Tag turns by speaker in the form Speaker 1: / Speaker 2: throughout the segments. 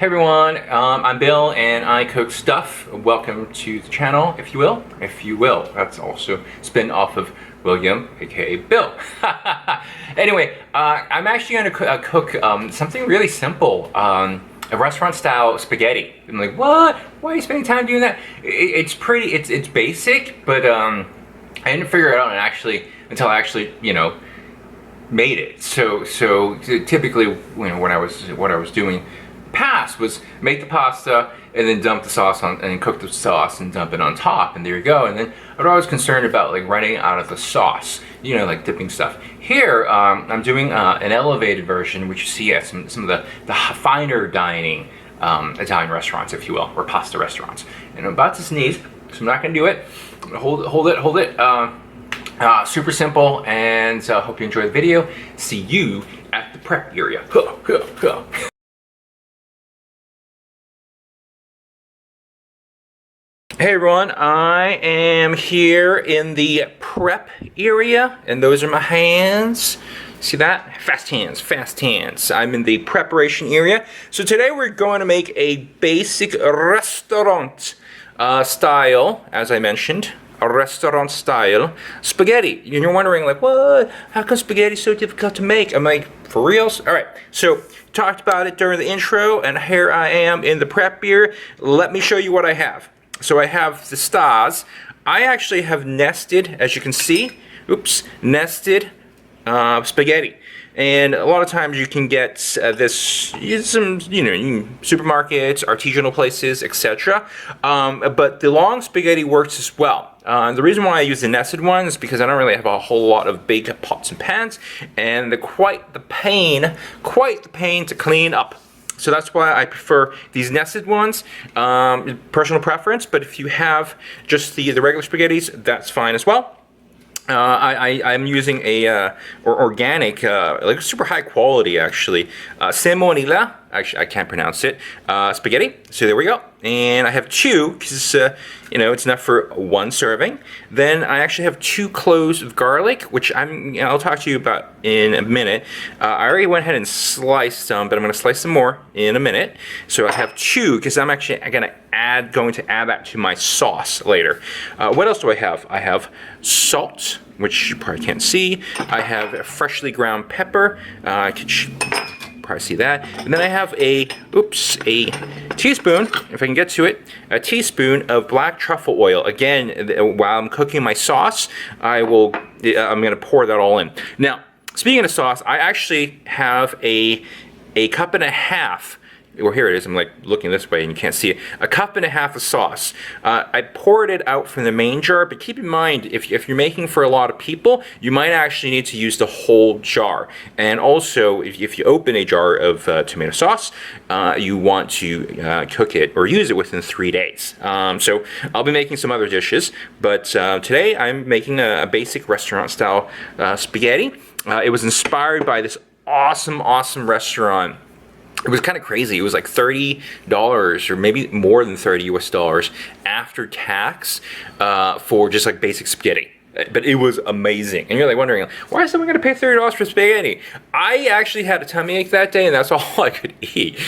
Speaker 1: Hey everyone, I'm Bill and I cook stuff. Welcome to the channel, if you will. If you will. That's also spin off of William, aka Bill. Anyway, I'm actually going to cook something really simple. A restaurant-style spaghetti. I'm like, what? Why are you spending time doing that? It's basic, but I didn't figure it out until I actually, made it. So typically, what I was doing past was make the pasta and then dump the sauce on, and then cook the sauce and dump it on top, and there you go. And then I'm always concerned about like running out of the sauce, like dipping stuff. Here I'm doing an elevated version, which you see at some of the finer dining Italian restaurants, if you will, or pasta restaurants. And I'm about to sneeze, so I'm not gonna do it. I'm gonna hold it. Super simple, and hope you enjoy the video. See you at the prep area. Hey everyone, I am here in the prep area, and those are my hands. See that? Fast hands, fast hands. I'm in the preparation area. So today we're going to make a basic restaurant style, as I mentioned, a restaurant style spaghetti. And you're wondering like, what? How come spaghetti is so difficult to make? I'm like, for reals? All right, so talked about it during the intro, and here I am in the prep area. Let me show you what I have. So I have the stars. I actually have nested, as you can see, nested spaghetti. And a lot of times you can get this, some, supermarkets, artisanal places, etc. But the long spaghetti works as well. The reason why I use the nested one is because I don't really have a whole lot of big pots and pans, and quite the pain to clean up. So that's why I prefer these nested ones, personal preference, but if you have just the regular spaghettis, that's fine as well. I'm using a organic, like super high quality actually, semonilla, actually I can't pronounce it, spaghetti. So there we go. And I have two, because it's enough for one serving. Then I actually have 2 cloves of garlic, which I'll talk to you about in a minute. I already went ahead and sliced some, but I'm going to slice some more in a minute. So I have 2, because I'm actually going to add that to my sauce later. What else do I have? I have salt, which you probably can't see. I have freshly ground pepper. Probably see that. And then I have a teaspoon, if I can get to it, a teaspoon of black truffle oil. Again, while I'm cooking my sauce, I'm going to pour that all in. Now, speaking of sauce, I actually have a cup and a half. Well, here it is. I'm like looking this way and you can't see it. A cup and a half of sauce. I poured it out from the main jar, but keep in mind, if you're making for a lot of people, you might actually need to use the whole jar. And also, if you open a jar of tomato sauce, you want to cook it or use it within 3 days. So I'll be making some other dishes, but today I'm making a basic restaurant-style spaghetti. It was inspired by this awesome restaurant. It was kind of crazy. It was like $30 or maybe more than $30 US after tax for just like basic spaghetti. But it was amazing. And you're like wondering, why is someone going to pay $30 for spaghetti? I actually had a tummy ache that day, and that's all I could eat.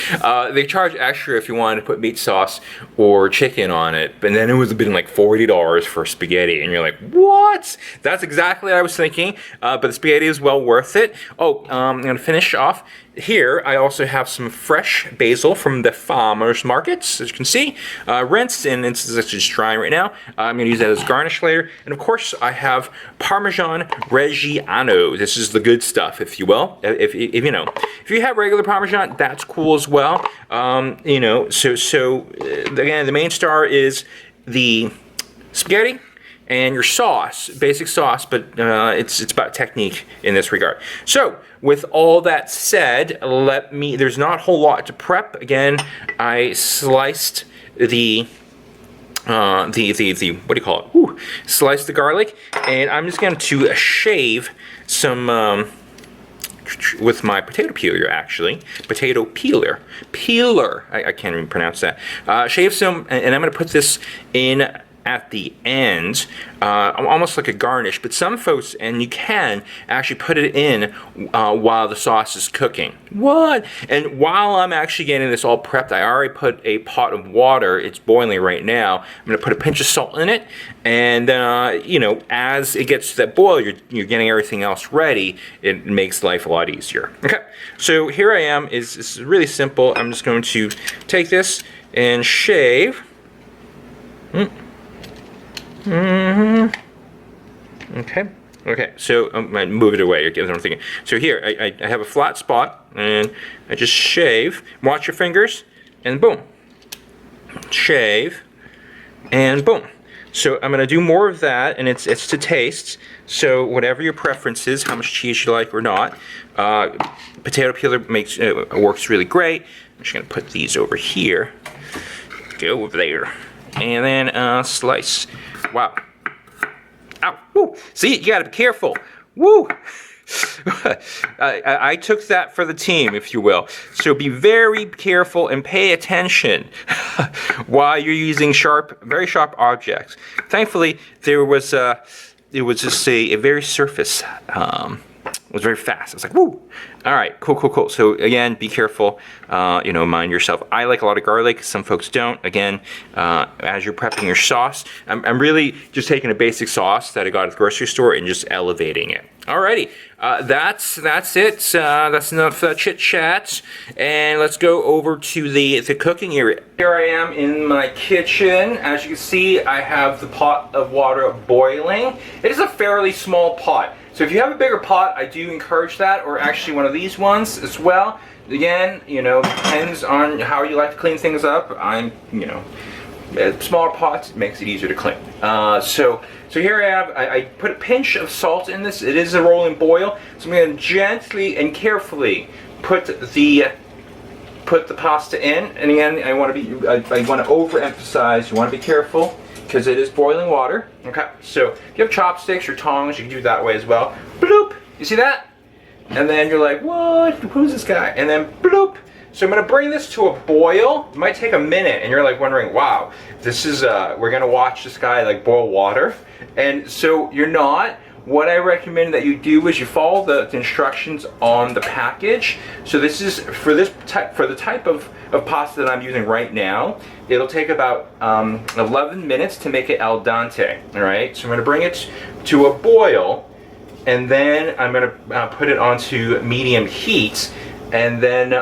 Speaker 1: They charge extra if you wanted to put meat sauce or chicken on it, but then it would have been like $40 for spaghetti. And you're like, what? That's exactly what I was thinking. But the spaghetti is well worth it. Oh, I'm going to finish off. Here, I also have some fresh basil from the farmer's markets, as you can see. Rinsed, and it's just drying right now. I'm going to use that as garnish later. And of course, I have Parmesan Reggiano. This is the good stuff, if you will. If you have regular Parmesan, that's cool as well. Again, the main star is the spaghetti and your sauce, basic sauce, but it's about technique in this regard. So, with all that said, there's not a whole lot to prep. Again, I sliced the what do you call it? Sliced the garlic, and I'm just going to shave some with my potato peeler, actually. Potato peeler. I can't even pronounce that. Shave some, and I'm going to put this in at the end, almost like a garnish. But some folks, and you can actually put it in while the sauce is cooking. What? And while I'm actually getting this all prepped, I already put a pot of water. It's boiling right now. I'm going to put a pinch of salt in it, and you know, as it gets to that boil, you're getting everything else ready. It makes life a lot easier. Okay, so here I am. It's really simple. I'm just going to take this and shave. Okay, so I'm going to move it away. That's what I'm thinking. So here, I have a flat spot, and I just shave. Watch your fingers, and boom. Shave, and boom. So I'm going to do more of that, and it's to taste. So whatever your preference is, how much cheese you like or not. Potato peeler works really great. I'm just going to put these over here. Go over there. And then slice. Wow. Ow. Woo. See, you gotta be careful. Woo. I took that for the team, if you will. So be very careful and pay attention while you're using very sharp objects. Thankfully, it was just a very surface. It was very fast. I was like, woo! All right, cool. So again, be careful. You know, mind yourself. I like a lot of garlic. Some folks don't. Again, as you're prepping your sauce, I'm really just taking a basic sauce that I got at the grocery store and just elevating it. Alrighty, that's it. That's enough chit chat, and let's go over to the cooking area. Here I am in my kitchen. As you can see, I have the pot of water boiling. It is a fairly small pot. So if you have a bigger pot, I do encourage that, or actually one of these ones as well. Again, you know, depends on how you like to clean things up. You know, smaller pots makes it easier to clean. So here I put a pinch of salt in this. It is a rolling boil, so I'm going to gently and carefully put the pasta in. And again, I want to overemphasize. You want to be careful, because it is boiling water. Okay, so if you have chopsticks or tongs, you can do it that way as well. Bloop! You see that? And then you're like, what? Who's this guy? And then bloop! So I'm going to bring this to a boil. It might take a minute, and you're like wondering, wow, this is, we're going to watch this guy like boil water. And so you're not. What I recommend that you do is you follow the instructions on the package. So this is for the type of pasta that I'm using right now. It'll take about 11 minutes to make it al dente. All right, so I'm going to bring it to a boil, and then I'm going to put it onto medium heat, and then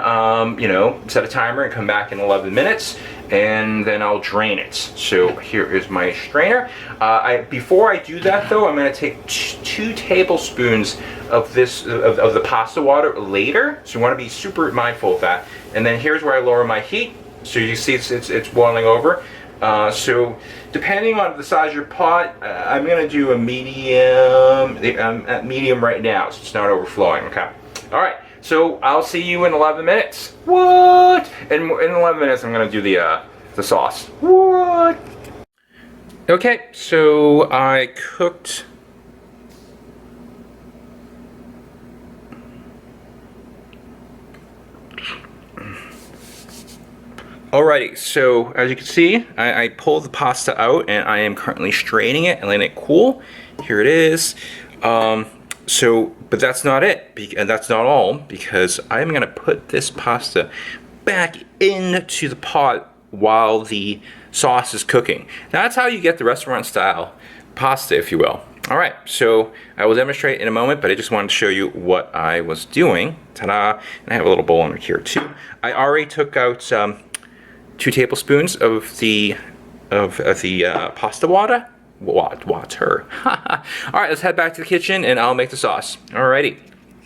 Speaker 1: you know, set a timer and come back in 11 minutes. And then I'll drain it. So here is my strainer. Before I do that though, I'm going to take 2 tablespoons of the pasta water later. So you want to be super mindful of that. And then here's where I lower my heat. So you see it's boiling over. So depending on the size of your pot, I'm going to do a medium. I'm at medium right now, so it's not overflowing. Okay. All right. So I'll see you in 11 minutes. What? In 11 minutes, I'm gonna do the sauce. What? Okay, so I cooked. Alrighty, so as you can see, I pulled the pasta out, and I am currently straining it and letting it cool. Here it is. But that's not it, and that's not all, because I'm going to put this pasta back into the pot while the sauce is cooking. That's how you get the restaurant style pasta, if you will. All right, so I will demonstrate in a moment, but I just wanted to show you what I was doing. Ta-da! And I have a little bowl under here too. I already took out 2 tablespoons of the pasta water. Water. Alright, let's head back to the kitchen and I'll make the sauce. Alrighty.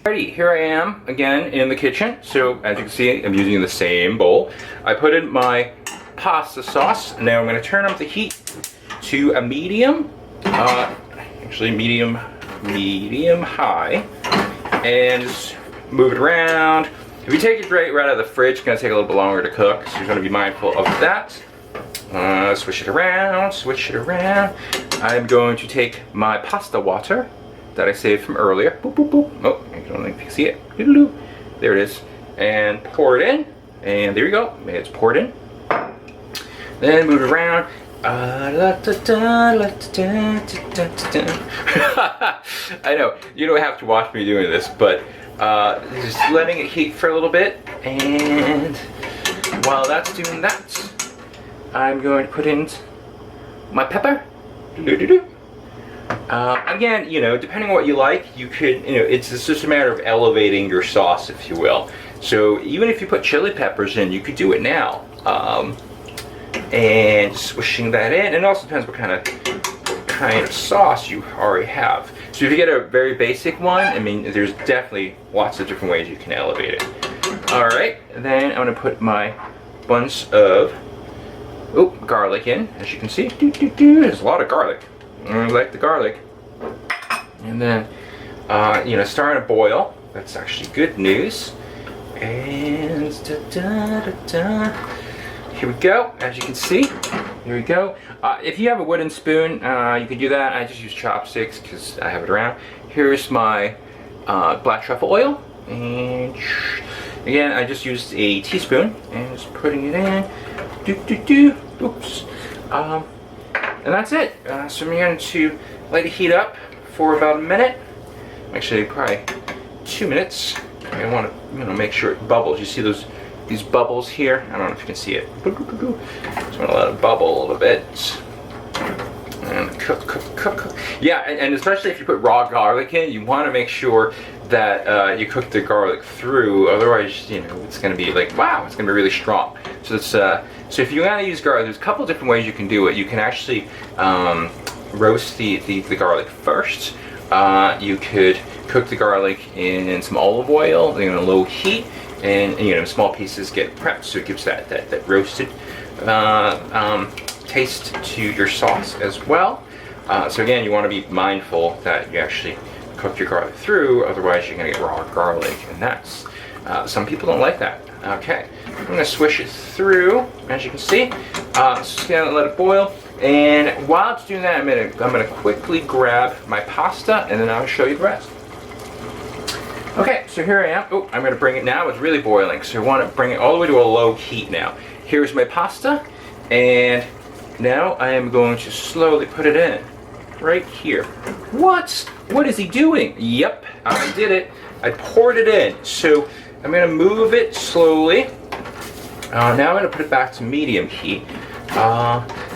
Speaker 1: Here I am again in the kitchen. So as you can see, I'm using the same bowl. I put in my pasta sauce. Now I'm going to turn up the heat to a medium, actually medium high, and just move it around. If you take it right out of the fridge, it's going to take a little bit longer to cook, so you're going to be mindful of that. Switch it around. I'm going to take my pasta water that I saved from earlier. Boop, boop, boop. Oh, I don't know if you can see it. There it is. And pour it in. And there you go. It's poured in. Then move it around. I know, you don't have to watch me doing this, but just letting it heat for a little bit, and while that's doing that, I'm going to put in my pepper. Again, you know, depending on what you like, you could, you know, it's just a matter of elevating your sauce, if you will. So even if you put chili peppers in, you could do it now. And swishing that in, and it also depends what kind of sauce you already have. So if you get a very basic one, I mean, there's definitely lots of different ways you can elevate it. All right, then I'm gonna put my bunch of garlic in. As you can see, there's a lot of garlic. I like the garlic. And then, you know, starting to boil. That's actually good news. And here we go. As you can see, here we go. If you have a wooden spoon, you can do that. I just use chopsticks because I have it around. Here's my black truffle oil, and again, I just used a teaspoon and just putting it in. Oops. And that's it. So I'm going to let it heat up for about a minute. Actually, probably 2 minutes. I want to, you know, make sure it bubbles. You see these bubbles here? I don't know if you can see it. Just want to let it bubble a little bit. And cook. Yeah, and especially if you put raw garlic in, you want to make sure that you cook the garlic through. Otherwise, you know, it's going to be like, wow, it's going to be really strong. So it's so if you want to use garlic, there's a couple different ways you can do it. You can actually roast the garlic first. You could cook the garlic in some olive oil, you know, low heat, and you know, small pieces get prepped, so it gives that roasted taste to your sauce as well. So again, you want to be mindful that you actually cook your garlic through, otherwise you're going to get raw garlic, and that's some people don't like that. Okay, I'm going to swish it through, as you can see. Just going to let it boil, and while it's doing that, I'm going to quickly grab my pasta, and then I'll show you the rest. Okay, so here I am. Oh, I'm going to bring it now. It's really boiling, so I want to bring it all the way to a low heat now. Here's my pasta, and now I am going to slowly put it in right here. What? What is he doing? Yep, I did it. I poured it in. So I'm going to move it slowly. Now I'm going to put it back to medium heat.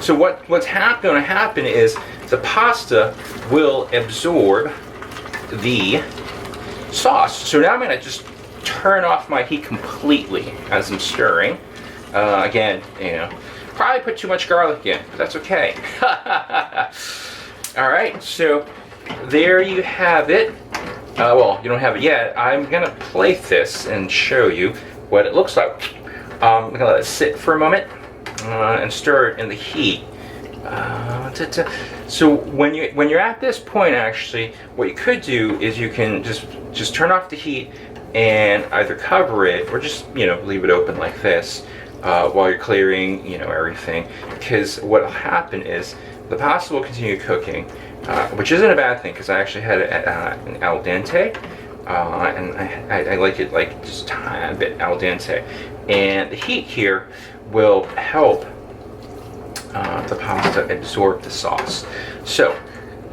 Speaker 1: So what's going to happen is the pasta will absorb the sauce. So now I'm going to just turn off my heat completely as I'm stirring. Again, you know, probably put too much garlic in, but that's okay. All right, so there you have it. Well, you don't have it yet. I'm going to plate this and show you what it looks like. I'm going to let it sit for a moment and stir it in the heat. So when you're at this point, actually, what you could do is you can just turn off the heat and either cover it or just, you know, leave it open like this while you're clearing, you know, everything. Because what will happen is the pasta will continue cooking, which isn't a bad thing, because I actually had it at an al dente, and I like it like just a tiny bit al dente, and the heat here will help the pasta absorb the sauce. So,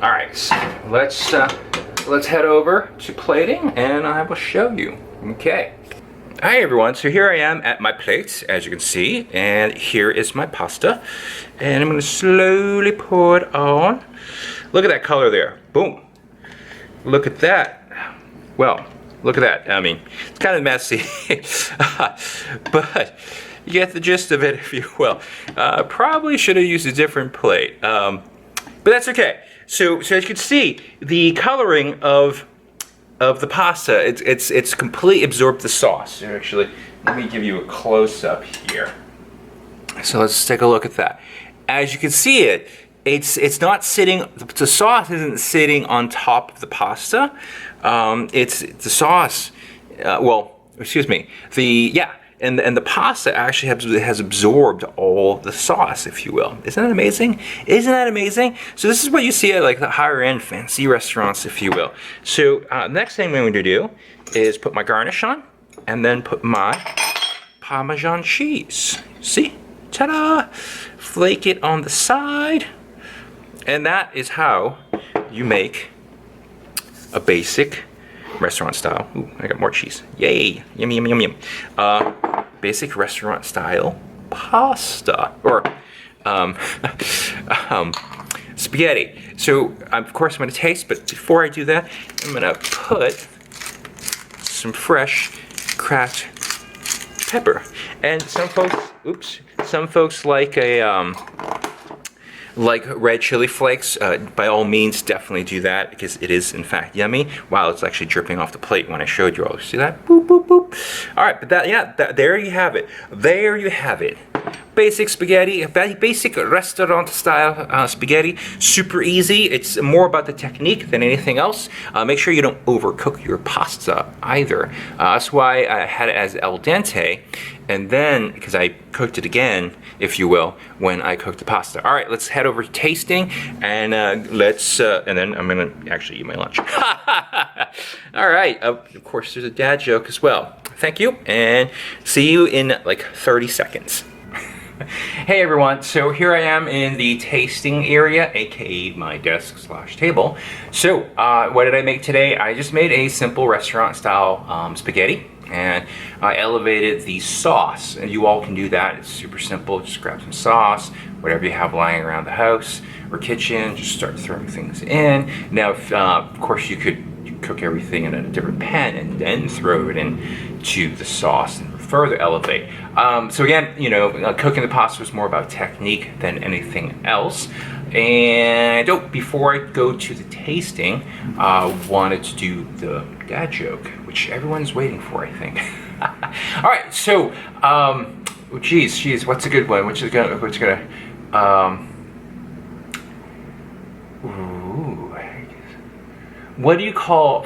Speaker 1: all right, let's head over to plating, and I will show you. Okay. Hi everyone, so here I am at my plate, as you can see, and here is my pasta, and I'm going to slowly pour it on. Look at that color there. Boom. Look at that. Well, look at that. I mean, it's kind of messy, but you get the gist of it, if you will. Probably should have used a different plate, but that's okay. So as you can see, the coloring of the pasta, it's completely absorbed the sauce. Actually, let me give you a close-up here. So let's take a look at that. As you can see it's not sitting, the sauce isn't sitting on top of the pasta. It's the sauce, well, excuse me, and the pasta actually has absorbed all the sauce, if you will. Isn't that amazing? Isn't that amazing? So this is what you see at like the higher end fancy restaurants, if you will. So next thing I'm going to do is put my garnish on, and then put my Parmesan cheese. See? Ta-da! Flake it on the side. And that is how you make a basic restaurant style. Ooh, I got more cheese. Yay! Yum, yum, yum, yum. Basic restaurant style pasta. Or, spaghetti. So, of course, I'm going to taste, but before I do that, I'm going to put some fresh cracked pepper. And some folks like a like red chili flakes. By all means, definitely do that because it is in fact yummy. Wow, it's actually dripping off the plate when I showed you all. See that? Boop, boop, boop. All right, but there you have it. There you have it. Basic spaghetti, basic restaurant style spaghetti. Super easy. It's more about the technique than anything else. Make sure you don't overcook your pasta either. That's why I had it as al dente, and then because I cooked it again, if you will, when I cooked the pasta. All right, let's head over to tasting, and and then I'm gonna actually eat my lunch. All right. Of course, there's a dad joke as well. Thank you, and see you in like 30 seconds. Hey everyone, so here I am in the tasting area, aka my desk/table. So, what did I make today? I just made a simple restaurant style spaghetti, and I elevated the sauce. And you all can do that, it's super simple. Just grab some sauce, whatever you have lying around the house or kitchen, just start throwing things in. Now, of course, you could cook everything in a different pan and then throw it into the sauce and further elevate. So again, you know, cooking the pasta was more about technique than anything else. And before I go to the tasting, I wanted to do the dad joke, which everyone's waiting for, I think. All right, so, geez, what's a good one? What do you call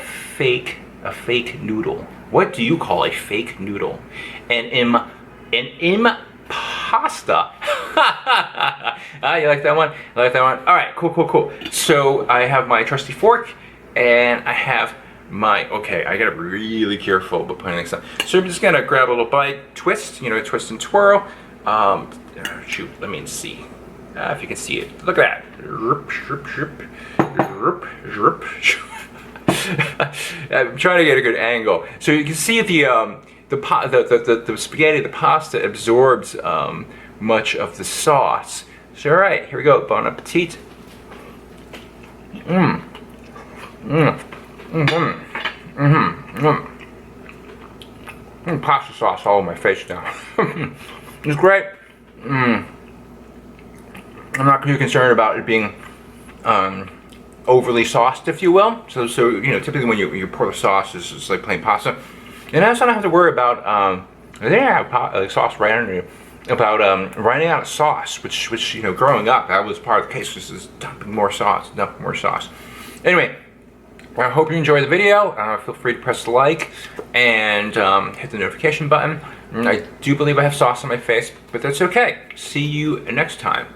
Speaker 1: a fake noodle? What do you call a fake noodle? An impasta. You like that one? I like that one. All right, cool. So I have my trusty fork, and I have my, okay, I gotta be really careful about putting things on. So I'm just gonna grab a little bite, twist, twist and twirl. Shoot, let me see if you can see it. Look at that. I'm trying to get a good angle. So you can see the spaghetti, the pasta absorbs much of the sauce. So all right, here we go. Bon appetit. Pasta sauce all over my face now. It's great. I'm not too concerned about it being overly sauced, if you will. So typically when you pour the sauce, it's just like plain pasta. And I also don't have to worry about they have sauce right under you, about running out of sauce, which growing up that was part of the case. This is dumping more sauce. Anyway, I hope you enjoyed the video. Feel free to press the like and hit the notification button. I do believe I have sauce on my face, but that's okay. See you next time.